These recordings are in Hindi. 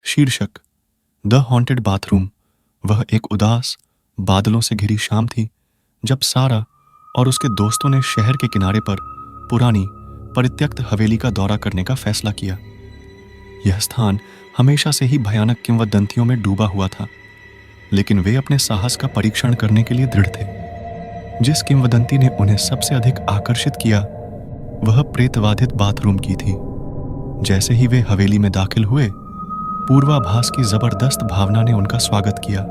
शीर्षक द हॉन्टेड बाथरूम। वह एक उदास, बादलों से घिरी शाम थी जब सारा और उसके दोस्तों ने शहर के किनारे पर पुरानी, परित्यक्त हवेली का दौरा करने का फैसला किया। यह स्थान हमेशा से ही भयानक किंवदंतियों में डूबा हुआ था, लेकिन वे अपने साहस का परीक्षण करने के लिए दृढ़ थे। जिस किंवदंती ने उन्हें सबसे अधिक आकर्षित किया, वह प्रेतवाधित बाथरूम की थी। जैसे ही वे हवेली में दाखिल हुए, पूर्वाभास की जबरदस्त भावना ने उनका स्वागत किया।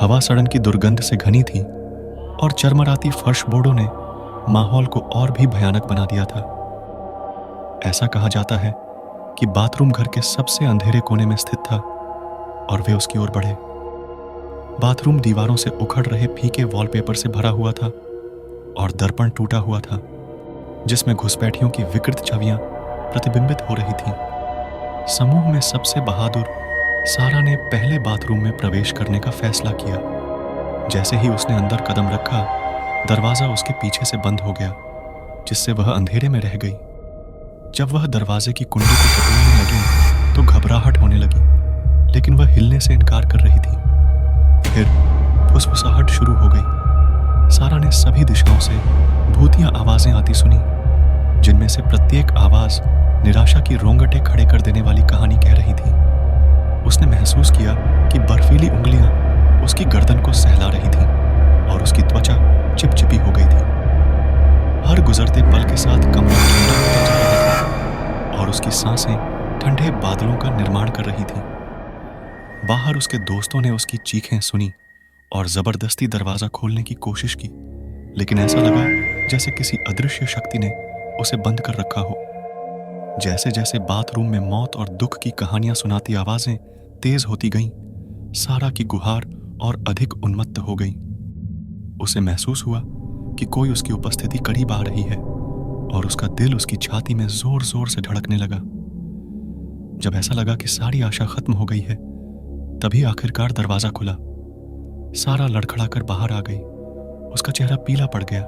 हवा सड़न की दुर्गंध से घनी थी और चरमराती फर्श बोर्डों ने माहौल को और भी भयानक बना दिया था। ऐसा कहा जाता है कि बाथरूम घर के सबसे अंधेरे कोने में स्थित था और वे उसकी ओर बढ़े। बाथरूम दीवारों से उखड़ रहे फीके वॉलपेपर से भरा हुआ था और दर्पण टूटा हुआ था, जिसमें घुसपैठियों की विकृत छवियां प्रतिबिंबित हो रही थीं। समूह में सबसे बहादुर सारा ने पहले बाथरूम में प्रवेश करने का फैसला किया। जैसे ही उसने अंदर कदम रखा, दरवाजा उसके पीछे से बंद हो गया, जिससे वह अंधेरे में रह गई। जब वह दरवाजे की कुंडी को टटोलने लगी तो घबराहट होने लगी, लेकिन वह हिलने से इनकार कर रही थी। फिर फुसफुसाहट शुरू हो गई। सारा ने सभी दिशाओं से भूतिया आवाजें आती सुनी, जिनमें से प्रत्येक आवाज निराशा की रोंगटे खड़े कर देने वाली कहानी कह रही थी। उसने महसूस किया कि बर्फीली उंगलियां उसकी गर्दन को सहला रही थीं और उसकी त्वचा चिपचिपी हो गई थी। हर गुजरते पल के साथ कमरा ठंडा होता जा रहा था और उसकी सांसें ठंडे बादलों का निर्माण कर रही थीं। बाहर उसके दोस्तों ने उसकी चीखें सुनी और जबरदस्ती दरवाजा खोलने की कोशिश की, लेकिन ऐसा लगा जैसे किसी अदृश्य शक्ति ने उसे बंद कर रखा हो। जैसे जैसे बाथरूम में मौत और दुख की कहानियां सुनाती आवाजें तेज होती गईं, सारा की गुहार और अधिक उन्मत्त हो गई। उसे महसूस हुआ कि कोई उसकी उपस्थिति करीब आ रही है और उसका दिल उसकी छाती में जोर जोर से धड़कने लगा। जब ऐसा लगा कि सारी आशा खत्म हो गई है, तभी आखिरकार दरवाजा खुला। सारा लड़खड़ाकर बाहर आ गई। उसका चेहरा पीला पड़ गया,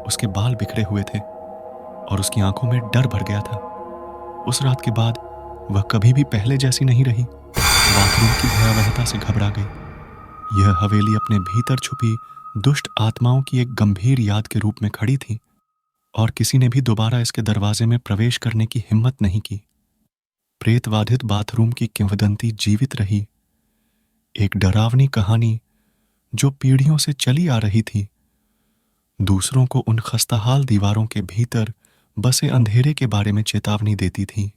उसके बाल बिखरे हुए थे और उसकी आंखों में डर भर गया था। उस रात के बाद वह कभी भी पहले जैसी नहीं रही। बाथरूम की भयावहता से घबरा गई। यह हवेली अपने भीतर छुपी दुष्ट आत्माओं की एक गंभीर याद के रूप में खड़ी थी और किसी ने भी दोबारा इसके दरवाजे में प्रवेश करने की हिम्मत नहीं की। प्रेतवाधित बाथरूम की किंवदंती जीवित रही, एक डरावनी कहानी जो पीढ़ियों से चली आ रही थी, दूसरों को उन खस्ताहाल दीवारों के भीतर बसे अंधेरे के बारे में चेतावनी देती थी।